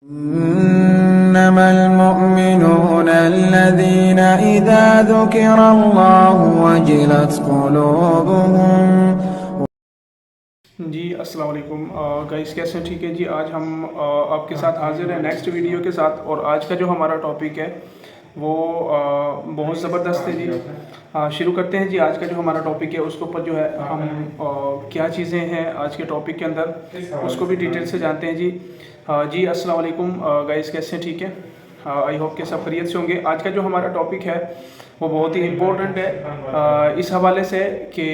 इन्नमल मुअमिनून अल्लज़ीना इज़ा ज़ुकिरल्लाहु वजिलत क़ुलूबुहुम। जी अस्सलाम वालेकुम गाइस, कैसे हैं? ठीक है जी। आज हम आपके साथ हाजिर हैं नेक्स्ट वीडियो के साथ। और आज का जो हमारा टॉपिक है वो बहुत ज़बरदस्त है जी। शुरू करते हैं जी। आज का जो हमारा टॉपिक है उसके ऊपर जो है हम क्या चीज़ें हैं आज के टॉपिक के अंदर उसको भी डिटेल से जानते हैं जी। जी अस्सलाम वालेकुम गाइस, कैसे हैं? ठीक है। आई होप के सब खैरियत से होंगे। आज का जो हमारा टॉपिक है वो बहुत ही इम्पोर्टेंट है इस हवाले से कि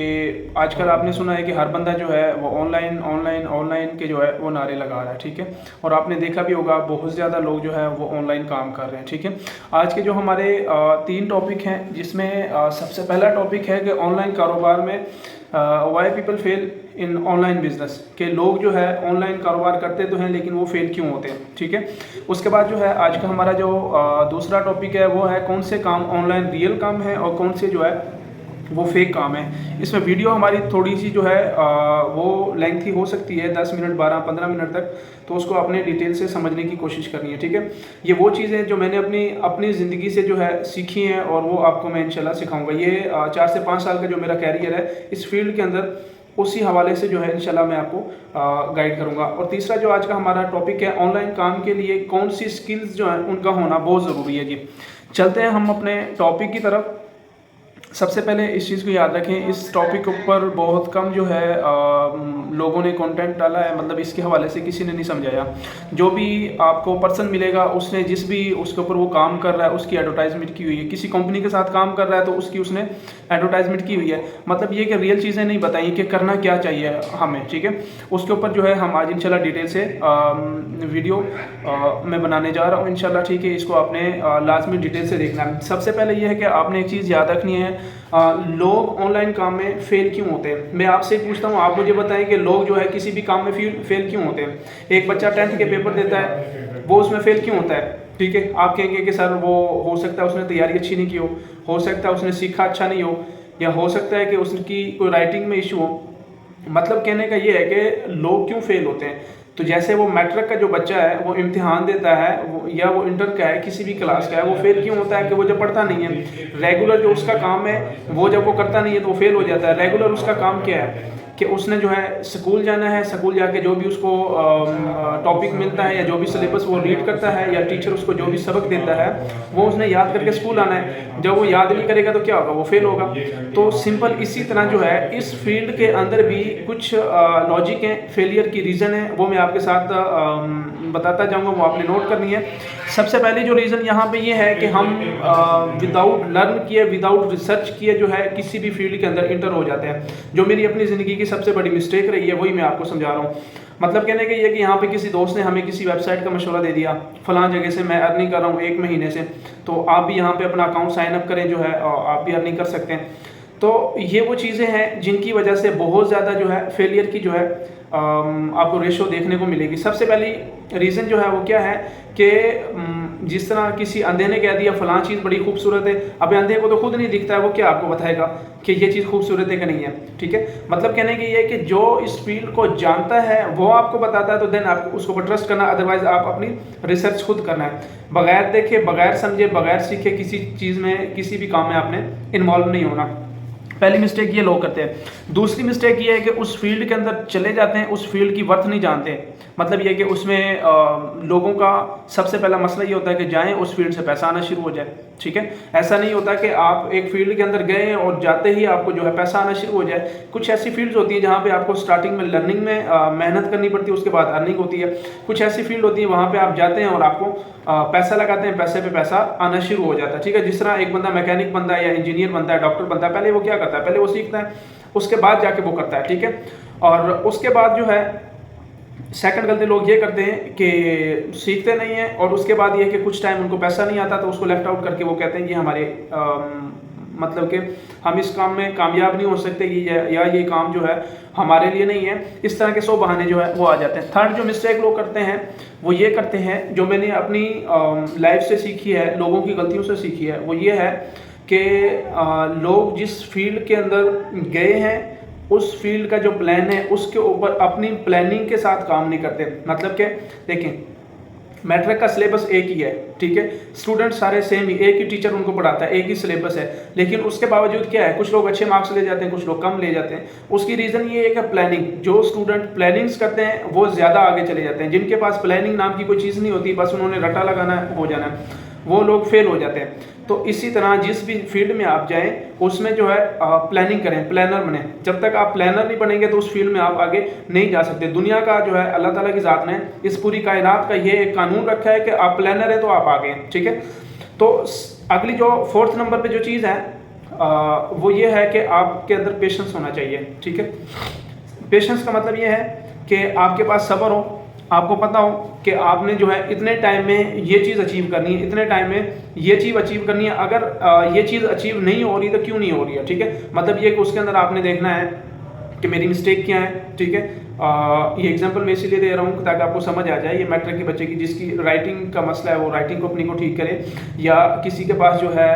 आजकल आपने सुना है कि हर बंदा जो है वो ऑनलाइन ऑनलाइन ऑनलाइन के जो है वो नारे लगा रहा है, ठीक है। और आपने देखा भी होगा बहुत ज़्यादा लोग जो है वो ऑनलाइन काम कर रहे हैं, ठीक है। आज के जो हमारे 3 टॉपिक हैं जिसमें सबसे पहला टॉपिक है कि ऑनलाइन कारोबार में why people fail in online business, के लोग जो है ऑनलाइन कारोबार करते तो हैं लेकिन वो फेल क्यों होते हैं, ठीक है। उसके बाद जो है आज का हमारा जो दूसरा टॉपिक है वो है कौन से काम ऑनलाइन रियल काम है और कौन से जो है वो फेक काम है। इसमें वीडियो हमारी थोड़ी सी जो है वो लेंथी हो सकती है, 10 मिनट 12-15 मिनट तक, तो उसको अपने डिटेल से समझने की कोशिश करनी है, ठीक है। ये वो चीज़ें जो मैंने अपनी ज़िंदगी से जो है सीखी हैं और वो आपको मैं इंशाल्लाह सिखाऊंगा। ये 4 से 5 साल का जो मेरा कैरियर है इस फील्ड के अंदर, उसी हवाले से जो है इंशाल्लाह मैं आपको गाइड करूंगा। और तीसरा जो आज का हमारा टॉपिक है ऑनलाइन काम के लिए कौन सी स्किल्स जो है उनका होना बहुत ज़रूरी है जी। चलते हैं हम अपने टॉपिक की तरफ। सबसे पहले इस चीज़ को याद रखें, इस टॉपिक के ऊपर बहुत कम जो है लोगों ने कंटेंट डाला है, मतलब इसके हवाले से किसी ने नहीं समझाया। जो भी आपको पर्सन मिलेगा उसने जिस भी उसके ऊपर वो काम कर रहा है उसकी एडवर्टाइजमेंट की हुई है। किसी कंपनी के साथ काम कर रहा है तो उसकी उसने एडवर्टाइजमेंट की हुई है। मतलब ये कि रियल चीज़ें नहीं बताई कि करना क्या चाहिए हमें, ठीक है। उसके ऊपर जो है हम आज इंशाल्लाह डिटेल से वीडियो मैं बनाने जा रहा हूँ इंशाल्लाह, ठीक है। इसको आपने लाजमी डिटेल से देखना है। सबसे पहले ये है कि आपने एक चीज़ याद रखनी है, लोग ऑनलाइन काम में फेल क्यों होते हैं। मैं आपसे पूछता हूँ, आप मुझे बताएं कि लोग जो है किसी भी काम में फेल क्यों होते हैं। एक बच्चा 10th के पेपर देता है, वो उसमें फेल क्यों होता है, ठीक है। आप कहेंगे कि सर वो हो सकता है उसने तैयारी अच्छी नहीं की हो सकता है उसने सीखा अच्छा नहीं हो, या हो सकता है कि उसकी कोई राइटिंग में इशू हो। मतलब कहने का ये है कि लोग क्यों फेल होते हैं। तो जैसे वो मैट्रिक का जो बच्चा है वो इम्तिहान देता है या वो इंटर का है, किसी भी क्लास का है, वो फेल क्यों होता है कि वो जब पढ़ता नहीं है। रेगुलर जो उसका काम है वो जब वो करता नहीं है तो वो फेल हो जाता है। रेगुलर उसका काम क्या है कि उसने जो है स्कूल जाना है, स्कूल जाके जो भी उसको टॉपिक मिलता है या जो भी सिलेबस वो रीड करता है या टीचर उसको जो भी सबक देता है वो उसने याद करके स्कूल आना है। जब वो याद नहीं करेगा तो क्या होगा, वो फेल होगा। तो सिंपल इसी तरह जो है इस फील्ड के अंदर भी कुछ लॉजिक हैं, फेलियर की रीज़न है, वो मैं आपके साथ बताता जाऊंगा, वो आपने नोट करनी है। सबसे पहले जो रीज़न यहाँ पे ये है कि हम विदाउट लर्न किए, विदाउट रिसर्च किए जो है किसी भी फील्ड के अंदर इंटर हो जाते हैं। जो मेरी अपनी ज़िंदगी की सबसे बड़ी मिस्टेक रही है वही मैं आपको समझा रहा हूँ। मतलब कहने का ये कि यहाँ पे किसी दोस्त ने हमें किसी वेबसाइट का मशवरा दे दिया, फलां जगह से मैं अर्निंग कर रहा हूँ 1 महीने से, तो आप भी यहाँ पे अपना अकाउंट साइन अप करें, जो है आप भी अर्निंग कर सकते हैं। तो ये वो चीज़ें हैं जिनकी वजह से बहुत ज़्यादा जो है फेलियर की जो है आपको रेशो देखने को मिलेगी। सबसे पहली रीज़न जो है वो क्या है कि जिस तरह किसी अंधे ने कह दिया फलां चीज़ बड़ी खूबसूरत है, अब अंधे को तो खुद नहीं दिखता है, वो क्या आपको बताएगा कि ये चीज़ खूबसूरत है कि नहीं है, ठीक है। मतलब कहने की ये है कि जो इस फील्ड को जानता है वो आपको बताता है तो देन आपको उसको पर ट्रस्ट करना, अदरवाइज आप अपनी रिसर्च खुद करना है। बगैर देखे, बगैर समझे, बगैर सीखे किसी चीज़ में, किसी भी काम में आपने इन्वॉल्व नहीं होना। पहली मिस्टेक ये लोग करते हैं। दूसरी मिस्टेक ये है कि उस फील्ड के अंदर चले जाते हैं, उस फील्ड की वर्थ नहीं जानते। मतलब ये कि उसमें लोगों का सबसे पहला मसला ये होता है कि जाएं उस फील्ड से पैसा आना शुरू हो जाए, ठीक है। ऐसा नहीं होता कि आप एक फील्ड के अंदर गए और जाते ही आपको जो है पैसा आना शुरू हो जाए। कुछ ऐसी फील्ड्स होती है जहाँ पे आपको स्टार्टिंग में लर्निंग में मेहनत करनी पड़ती है, उसके बाद अर्निंग होती है। कुछ ऐसी फील्ड होती है वहाँ पे आप जाते हैं और आपको पैसा लगाते हैं, पैसे पे पैसा आना शुरू हो जाता है, ठीक है। जिस तरह एक बंदा मैकेनिक बनता है या इंजीनियर बनता है, डॉक्टर बनता है, पहले वो क्या करता है, पहले वो सीखता है, उसके बाद जाके वो करता है, ठीक है। और उसके बाद जो है सेकंड गलती लोग ये करते हैं कि सीखते नहीं हैं और उसके बाद ये कि कुछ टाइम उनको पैसा नहीं आता तो उसको लेफ्ट आउट करके वो कहते हैं कि हमारे मतलब कि हम इस काम में कामयाब नहीं हो सकते, या ये काम जो है हमारे लिए नहीं है। इस तरह के 100 बहाने जो है वो आ जाते हैं। थर्ड जो मिस्टेक लोग करते हैं वो ये करते हैं, जो मैंने अपनी लाइफ से सीखी है, लोगों की गलतियों से सीखी है, वो ये है कि लोग जिस फील्ड के अंदर गए हैं उस फील्ड का जो प्लान है उसके ऊपर अपनी प्लानिंग के साथ काम नहीं करते। मतलब कि देखें, मैट्रिक का सिलेबस एक ही है, ठीक है, स्टूडेंट सारे सेम ही, एक ही टीचर उनको पढ़ाता है, एक ही सिलेबस है, लेकिन उसके बावजूद क्या है, कुछ लोग अच्छे मार्क्स ले जाते हैं, कुछ लोग कम ले जाते हैं। उसकी रीज़न ये है कि प्लानिंग, जो स्टूडेंट प्लानिंग्स करते हैं वो ज़्यादा आगे चले जाते हैं। जिनके पास प्लानिंग नाम की कोई चीज़ नहीं होती, बस उन्होंने रटा लगाना हो जाना है, वो लोग फेल हो जाते हैं। तो इसी तरह जिस भी फील्ड में आप जाएं उसमें जो है प्लानिंग करें, प्लानर बने। जब तक आप प्लानर नहीं बनेंगे तो उस फील्ड में आप आगे नहीं जा सकते। दुनिया का जो है अल्लाह ताला की ज़ात ने इस पूरी कायनात का ये एक कानून रखा है कि आप प्लानर है तो आप आगे हैं, ठीक है। तो अगली जो 4th नंबर पे जो चीज़ है वो ये है कि आपके अंदर पेशेंस होना चाहिए, ठीक है। पेशेंस का मतलब ये है कि आपके पास सब्र हो, आपको पता हो कि आपने जो है इतने टाइम में ये चीज़ अचीव करनी है, इतने टाइम में ये चीज़ अचीव करनी है। अगर ये चीज़ अचीव नहीं हो रही तो क्यों नहीं हो रही है, ठीक है। मतलब ये कि उसके अंदर आपने देखना है कि मेरी मिस्टेक क्या है, ठीक है। ये एग्जांपल मैं इसीलिए दे रहा हूँ ताकि आपको समझ आ जाए। ये मैट्रिक के बच्चे की जिसकी राइटिंग का मसला है वो राइटिंग को अपनी को ठीक करे, या किसी के पास जो है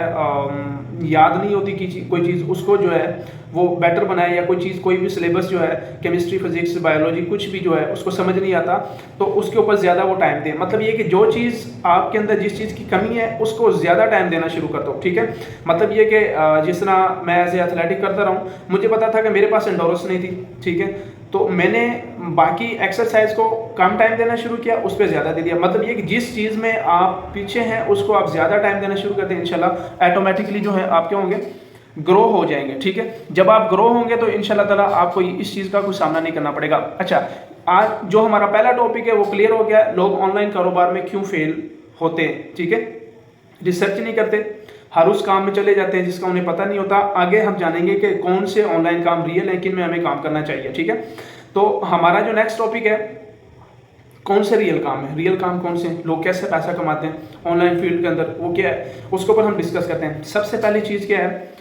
याद नहीं होती कि कोई चीज़, उसको जो है वो बेटर बनाए, या कोई चीज़, कोई भी सिलेबस जो है केमिस्ट्री, फिजिक्स, बायोलॉजी कुछ भी जो है उसको समझ नहीं आता तो उसके ऊपर ज़्यादा वो टाइम दें। मतलब ये कि जो चीज़ आपके अंदर जिस चीज़ की कमी है उसको ज़्यादा टाइम देना शुरू कर दो, ठीक है। मतलब ये कि जिस तरह मैं एज ए एथलेटिक करता रहा हूँ, मुझे पता था कि मेरे पास एंडोरेंस नहीं थी, ठीक है, तो मैंने बाकी एक्सरसाइज को कम टाइम देना शुरू किया, उस पर ज़्यादा दे दिया। मतलब ये कि जिस चीज़ में आप पीछे हैं उसको आप ज़्यादा टाइम देना शुरू करते हैं, इंशाल्लाह ऑटोमेटिकली जो है आप क्या होंगे, ग्रो हो जाएंगे, ठीक है। जब आप ग्रो होंगे तो इंशाल्लाह ताला आपको इस चीज़ का कुछ सामना नहीं करना पड़ेगा। अच्छा, आज जो हमारा पहला टॉपिक है वो क्लियर हो गया, लोग ऑनलाइन कारोबार में क्यों फेल होते हैं, ठीक है। रिसर्च नहीं करते, हर उस काम में चले जाते हैं जिसका उन्हें पता नहीं होता। आगे हम जानेंगे कि कौन से ऑनलाइन काम रियल है, किन में हमें काम करना चाहिए, ठीक है। तो हमारा जो नेक्स्ट टॉपिक है, कौन से रियल काम है, रियल काम कौन से, लोग कैसे पैसा कमाते हैं ऑनलाइन फील्ड के अंदर, वो क्या है, उसके ऊपर हम डिस्कस करते हैं। सबसे पहली चीज़ क्या है,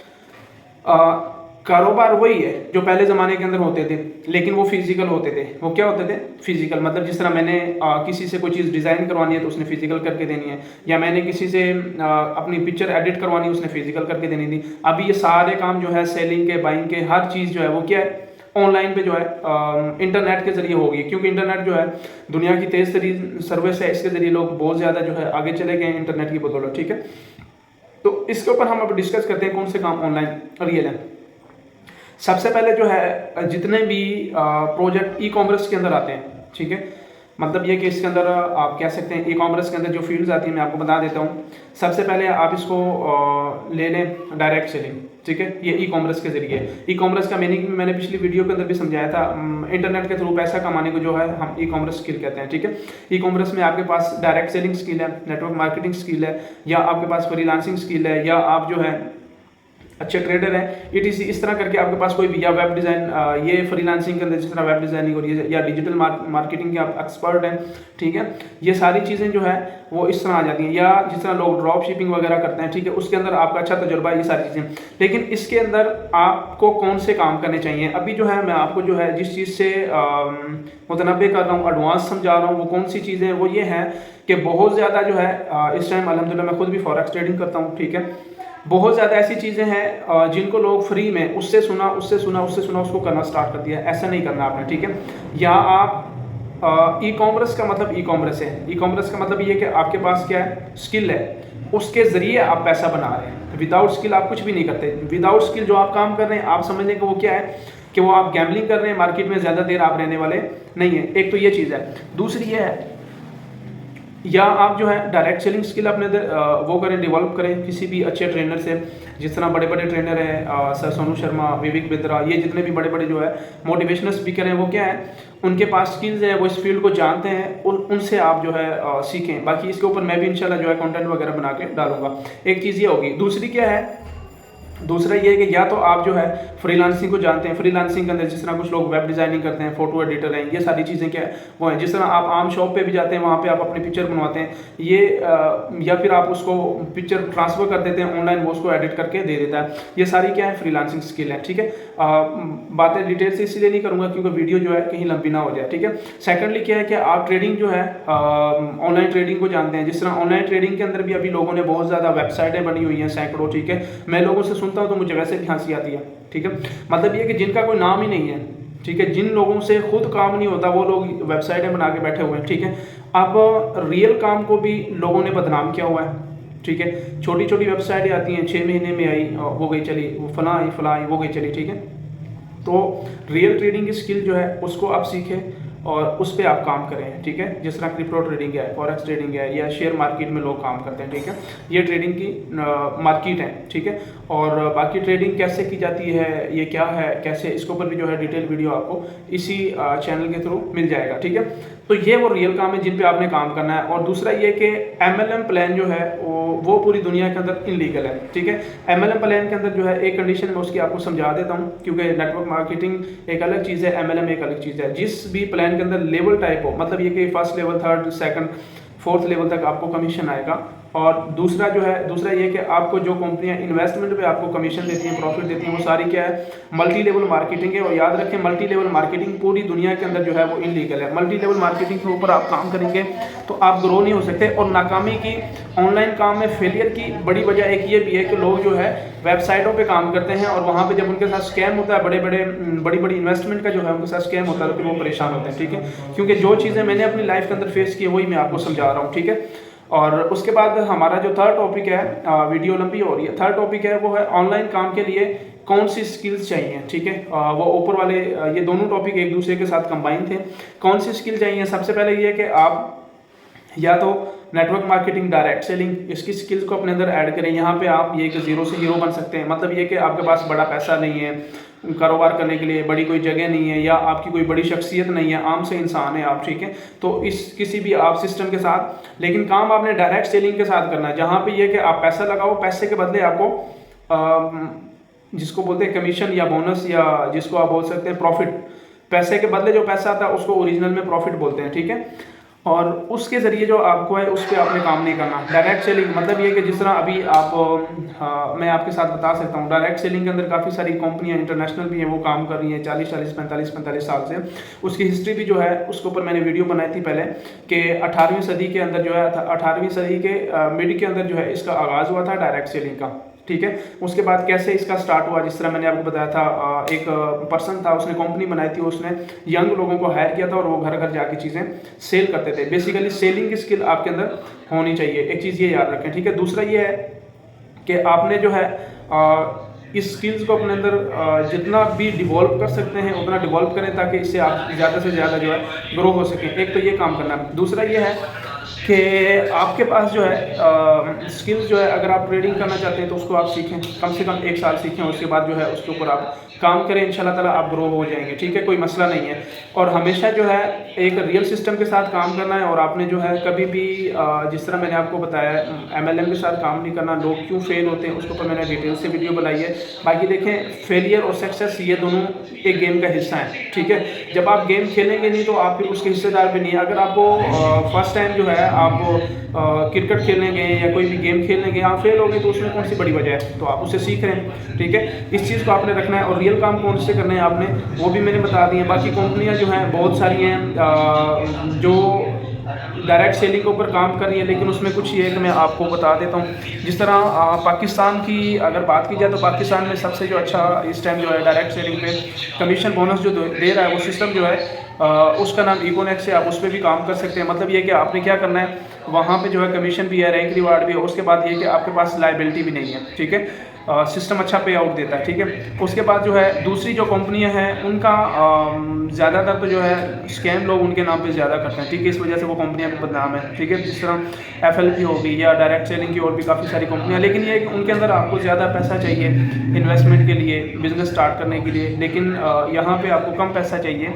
कारोबार वही है जो पहले ज़माने के अंदर होते थे, लेकिन वो फिजिकल होते थे। वो क्या होते थे, फिजिकल। मतलब जिस तरह मैंने किसी से कोई चीज़ डिज़ाइन करवानी है तो उसने फिजिकल करके देनी है, या मैंने किसी से अपनी पिक्चर एडिट करवानी है, उसने फिजिकल करके देनी थी। अभी ये सारे काम जो है सेलिंग के, बाइंग के, हर चीज़ जो है वो क्या है, ऑनलाइन पे जो है इंटरनेट के जरिए होगी। क्योंकि इंटरनेट जो है दुनिया की तेज़ तरीन सर्विस है, इसके ज़रिए लोग बहुत ज़्यादा जो है आगे चले गए इंटरनेट की बदौलत, ठीक है। तो इसके ऊपर हम अब डिस्कस करते हैं कौन से काम ऑनलाइन रियल है। सबसे पहले जो है जितने भी प्रोजेक्ट ई कॉमर्स के अंदर आते हैं, ठीक है, मतलब ये कि इसके अंदर आप कह सकते हैं ई कॉमर्स के अंदर जो फील्ड्स आती हैं मैं आपको बता देता हूँ। सबसे पहले आप इसको ले लें डायरेक्ट सेलिंग, ठीक है, ये ई कॉमर्स के जरिए। ई कॉमर्स का मीनिंग मैंने पिछली वीडियो के अंदर भी समझाया था। इंटरनेट के थ्रू पैसा कमाने को जो है हम ई कॉमर्स स्किल कहते हैं, ठीक है। ई कॉमर्स में आपके पास डायरेक्ट सेलिंग स्किल है, नेटवर्क मार्केटिंग स्किल है, या आपके पास फ्रीलांसिंग स्किल है, या आप जो है अच्छे ट्रेडर हैं, ETC, इस तरह करके आपके पास कोई भी, या वेब डिज़ाइन, ये फ्रीलांसिंग के अंदर जिस तरह वेब डिज़ाइनिंग हो रही है, या डिजिटल मार्केटिंग के आप एक्सपर्ट हैं, ठीक है। ये सारी चीज़ें जो है वो इस तरह आ जाती हैं, या जिस तरह लोग ड्रॉप शिपिंग वगैरह करते हैं, ठीक है, उसके अंदर आपका अच्छा तजुर्बा है, ये सारी चीज़ें। लेकिन इसके अंदर आपको कौन से काम करने चाहिए, अभी जो है मैं आपको जो है जिस चीज़ से मुतनब्बे कर रहा हूँ, एडवांस समझा रहा हूँ, वो कौन सी चीज़ें, वो ये है कि बहुत ज़्यादा जो है इस टाइम अल्हम्दुलिल्लाह मैं खुद भी फॉरेक्स ट्रेडिंग करता हूँ, ठीक है। बहुत ज़्यादा ऐसी चीज़ें हैं जिनको लोग फ्री में उससे सुना उसको करना स्टार्ट कर दिया। ऐसा नहीं करना आपने, ठीक है। या आप ई कॉमर्स का मतलब ई कॉमर्स है, ई कॉमर्स का मतलब ये कि आपके पास क्या है, स्किल है, उसके ज़रिए आप पैसा बना रहे हैं। विदाउट स्किल आप कुछ भी नहीं करते। विदाउट स्किल जो आप काम कर रहे हैं, आप समझ लें कि वो क्या है, कि वो आप गैम्बलिंग कर रहे हैं, मार्केट में ज़्यादा देर आप रहने वाले नहीं हैं। एक तो ये चीज़ है। दूसरी ये है, या आप जो है डायरेक्ट सेलिंग स्किल अपने वो करें, डेवलप करें किसी भी अच्छे ट्रेनर से। जिस तरह बड़े बड़े ट्रेनर हैं सर सोनू शर्मा, विवेक बिंद्रा, ये जितने भी बड़े बड़े जो है मोटिवेशनल स्पीकर हैं, वो क्या है, उनके पास स्किल्स हैं, वो इस फील्ड को जानते हैं, उनसे आप जो है सीखें। बाकी इसके ऊपर मैं भी इंशाल्लाह जो है कंटेंट वगैरह बना के डालूंगा। एक चीज़ ये होगी। दूसरी क्या है, दूसरा ये है कि या तो आप जो है फ्रीलांसिंग को जानते हैं। फ्रीलांसिंग के अंदर जिस तरह कुछ लोग वेब डिज़ाइनिंग करते हैं, फोटो एडिटर हैं, ये सारी चीज़ें क्या है वो हैं। जिस तरह आप आम शॉप पे भी जाते हैं, वहाँ पे आप अपनी पिक्चर बनवाते हैं, ये या फिर आप उसको पिक्चर ट्रांसफ़र कर देते हैं ऑनलाइन, वो उसको एडिट करके दे देता है। ये सारी क्या है, फ्रीलांसिंग स्किल है, ठीक है। बातें डिटेल से इसलिए नहीं करूँगा क्योंकि वीडियो जो है कहीं लंबी ना हो जाए, ठीक है। सेकेंडली क्या है कि आप ट्रेडिंग जो है ऑनलाइन ट्रेडिंग को जानते हैं। जिस तरह ऑनलाइन ट्रेडिंग के अंदर भी अभी लोगों ने बहुत ज़्यादा वेबसाइटें बनी हुई हैं, सैकड़ों, ठीक है। मैं लोगों से सुनता हूँ तो मुझे वैसे भी हंसी आती है, ठीक है। मतलब ये कि जिनका कोई नाम ही नहीं है, ठीक है, जिन लोगों से खुद काम नहीं होता वो लोग वेबसाइटें बना के बैठे हुए हैं, ठीक है। अब रियल काम को भी लोगों ने बदनाम किया हुआ है, ठीक है। छोटी छोटी वेबसाइटें आती हैं, 6 महीने में आई वो गई चली, वो फलां आई वो गई चली, ठीक है। तो रियल ट्रेडिंग की स्किल जो है उसको आप सीखें और उस पर आप काम करें, ठीक है। जिस तरह क्रिप्टो ट्रेडिंग है, फॉरेक्स ट्रेडिंग है, या शेयर मार्केट में लोग काम करते हैं, ठीक है। ये ट्रेडिंग की मार्केट है, ठीक है। और बाकी ट्रेडिंग कैसे की जाती है, ये क्या है, कैसे, इसके ऊपर भी जो है डिटेल वीडियो आपको इसी चैनल के थ्रू मिल जाएगा, ठीक है। तो ये वो रियल काम है जिन पे आपने काम करना है। और दूसरा ये कि MLM प्लान जो है वो पूरी दुनिया के अंदर इनलीगल है, ठीक है। MLM प्लान के अंदर जो है एक कंडीशन में उसकी आपको समझा देता हूँ, क्योंकि नेटवर्क मार्केटिंग एक अलग चीज़ है, MLM एक अलग चीज़ है। जिस भी प्लान के अंदर लेवल टाइप हो, मतलब ये कि first level, third, second, fourth level तक आपको कमीशन आएगा। और दूसरा ये कि आपको जो कंपनियां इन्वेस्टमेंट पे आपको कमीशन देती हैं, प्रॉफिट देती हैं, वो सारी क्या है, मल्टी लेवल मार्केटिंग है। और याद रखें, मल्टी लेवल मार्केटिंग पूरी दुनिया के अंदर जो है वो इनलीगल है। मल्टी लेवल मार्केटिंग के ऊपर आप काम करेंगे तो आप ग्रो नहीं हो सकते। और नाकामी की, ऑनलाइन काम में फेलियर की बड़ी वजह एक ये भी है कि लोग जो है वेबसाइटों पे काम करते हैं और वहाँ पे जब उनके साथ स्कैम होता है, बड़ी बड़ी इन्वेस्टमेंट का जो है उनके साथ स्कैम होता है, तो फिर वो परेशान होते हैं, ठीक है। क्योंकि जो चीज़ें मैंने अपनी लाइफ के अंदर फेस की वही मैं आपको समझा रहा हूँ, ठीक है। और उसके बाद हमारा जो थर्ड टॉपिक है, वीडियो लंबी हो रही है, थर्ड टॉपिक है वो है ऑनलाइन काम के लिए कौन सी स्किल्स चाहिए, ठीक है। वो ऊपर वाले ये दोनों टॉपिक एक दूसरे के साथ कंबाइन थे। कौन सी स्किल चाहिए, सबसे पहले ये कि आप या तो नेटवर्क मार्केटिंग, डायरेक्ट सेलिंग, इसकी स्किल्स को अपने अंदर ऐड करें। यहाँ पे आप ये कि जीरो से हीरो बन सकते हैं। मतलब ये कि आपके पास बड़ा पैसा नहीं है, कारोबार करने के लिए बड़ी कोई जगह नहीं है, या आपकी कोई बड़ी शख्सियत नहीं है, आम से इंसान है आप, ठीक है। तो इस किसी भी आप सिस्टम के साथ, लेकिन काम आपने डायरेक्ट सेलिंग के साथ करना है, जहाँ पे ये कि आप पैसा लगाओ, पैसे के बदले आपको जिसको बोलते हैं कमीशन या बोनस, या जिसको आप बोल सकते हैं प्रॉफिट, पैसे के बदले जो पैसा आता है उसको ओरिजिनल में प्रॉफिट बोलते हैं, ठीक है। और उसके ज़रिए जो आपको है उस पर आपने काम नहीं करना। डायरेक्ट सेलिंग मतलब ये कि जिस तरह अभी मैं आपके साथ बता सकता हूँ, डायरेक्ट सेलिंग के अंदर काफ़ी सारी कंपनियां इंटरनेशनल भी हैं, वो काम कर रही हैं 40-40, 45-45 साल से। उसकी हिस्ट्री भी जो है उसके ऊपर मैंने वीडियो बनाई थी पहले, कि 18वीं सदी के अंदर जो है, 18वीं सदी के मिड के अंदर जो है इसका आगाज़ हुआ था डायरेक्ट सेलिंग का, ठीक है। उसके बाद कैसे इसका स्टार्ट हुआ, जिस तरह मैंने आपको बताया था, एक पर्सन था, उसने कंपनी बनाई थी, उसने यंग लोगों को हायर किया था और वो घर घर जाके चीज़ें सेल करते थे। बेसिकली सेलिंग की स्किल आपके अंदर होनी चाहिए, एक चीज़ ये याद रखें, ठीक है। दूसरा ये है कि आपने जो है इस स्किल्स को अपने अंदर जितना भी डिवॉल्व कर सकते हैं उतना डिवॉल्व करें, ताकि इससे आप ज़्यादा से ज़्यादा जो है ग्रो हो सकें। एक तो ये काम करना है। दूसरा ये है कि आपके पास जो है स्किल्स जो है, अगर आप ट्रेडिंग करना चाहते हैं तो उसको आप सीखें, कम से कम 1 साल सीखें। उसके बाद जो है उसके ऊपर आप काम करें, इंशाल्लाह ताला आप ग्रो हो जाएंगे, ठीक है, कोई मसला नहीं है। और हमेशा जो है एक रियल सिस्टम के साथ काम करना है। और आपने जो है कभी भी जिस तरह मैंने आपको बताया MLM के साथ काम नहीं करना। लोग क्यों फेल होते हैं उसके ऊपर मैंने डिटेल से वीडियो बनाई है। बाकी देखें, फेलियर और सक्सेस ये दोनों एक गेम का हिस्सा है, ठीक है। जब आप गेम खेलेंगे नहीं तो आप फिर उसके हिस्सेदार भी नहीं है। अगर आपको फर्स्ट टाइम जो है आप क्रिकेट खेलने गए या कोई भी गेम खेलने गए, आप फेल हो गए, तो उसमें कौन सी बड़ी वजह है, तो आप उससे सीख रहे हैं, ठीक है। इस चीज़ को आपने रखना है। और रियल काम कौन से करने हैं आपने, वो भी मैंने बता दी है। बाकी कंपनियां जो हैं बहुत सारी हैं जो डायरेक्ट सेलिंग के ऊपर काम कर रही है, लेकिन उसमें कुछ ये है कि मैं आपको बता देता हूँ। जिस तरह पाकिस्तान की अगर बात की जाए तो पाकिस्तान में सबसे जो अच्छा इस टाइम जो है डायरेक्ट सेलिंग पे कमीशन बोनस जो दे रहा है, वो सिस्टम जो है उसका नाम इकोनेक्स है। आप उस पर भी काम कर सकते हैं। मतलब ये कि आपने क्या करना है, वहाँ पे जो है कमीशन भी है, रैंक रिवार्ड भी है। उसके बाद ये कि आपके पास लायबिलिटी भी नहीं है, ठीक है। सिस्टम अच्छा पे आउट देता है, ठीक है। उसके बाद जो है दूसरी जो कंपनियां हैं उनका ज़्यादातर तो जो है स्कैम लोग उनके नाम पे ज़्यादा करते हैं, ठीक है। इस वजह से वो कंपनियां भी बदनाम है, ठीक है। जिस तरह FLP होगी या डायरेक्ट सेलिंग की और भी काफ़ी सारी कंपनियां, लेकिन ये कि उनके अंदर आपको ज़्यादा पैसा चाहिए इन्वेस्टमेंट के लिए, बिजनेस स्टार्ट करने के लिए, लेकिन यहाँ पर आपको कम पैसा चाहिए।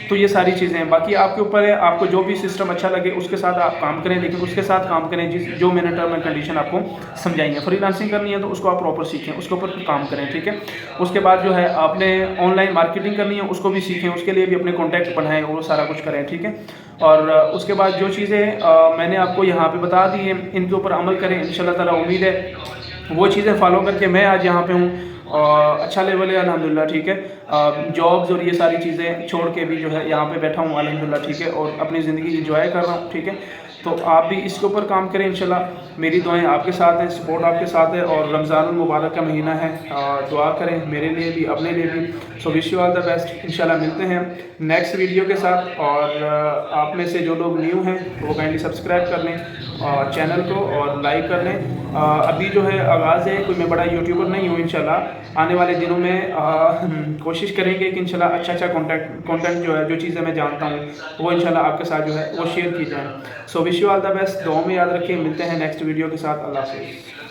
तो ये सारी चीज़ें हैं। बाकी आपके ऊपर है, आपको जो भी सिस्टम अच्छा लगे उसके साथ आप काम करें, लेकिन उसके साथ काम करें जो मैंने टर्म एंड कंडीशन आपको समझाई है। फ्रीलांसिंग करनी है तो उसको आप प्रॉपर सीखें, उसके ऊपर काम करें, ठीक है। उसके बाद जो है आपने ऑनलाइन मार्केटिंग करनी है, उसको भी सीखें, उसके लिए भी अपने कॉन्टैक्ट बढ़ाएं, वो सारा कुछ करें, ठीक है। और उसके बाद जो चीज़ें मैंने आपको यहाँ पर बता दी हैं, इनके ऊपर अमल करें। इंशाल्लाह ताला उम्मीद है वो चीज़ें फॉलो करके मैं आज यहाँ पे हूँ और अच्छा लेवल है अल्हम्दुलिल्लाह, ठीक है। जॉब्स और ये सारी चीज़ें छोड़ के भी जो है यहाँ पे बैठा हूँ अल्हम्दुलिल्लाह, ठीक है। और अपनी ज़िंदगी इंजॉय कर रहा हूँ, ठीक है। तो आप भी इसके ऊपर काम करें इंशाल्लाह। मेरी दुआएं आपके साथ हैं, सपोर्ट आपके साथ है, और रमज़ानुल मुबारक का महीना है, दुआ करें मेरे लिए भी, अपने लिए भी। So wish you all the best. इंशाल्लाह मिलते हैं नेक्स्ट वीडियो के साथ। और आप में से जो लोग न्यू हैं वो काइंडली सब्सक्राइब कर लें चैनल को और लाइक कर लें। अभी जो है आगाज़ है, कोई मैं बड़ा यूट्यूबर नहीं हूँ। इंशाल्लाह आने वाले दिनों में कोशिश करेंगे कि इंशाल्लाह अच्छा कंटेंट जो है, जो चीज़ें मैं जानता हूँ वो इंशाल्लाह आपके साथ जो है वो शेयर की जाए। So wish you all the best. दुआ में याद रखिए। मिलते हैं नेक्स्ट वीडियो के साथ। अल्लाह हाफ़िज़।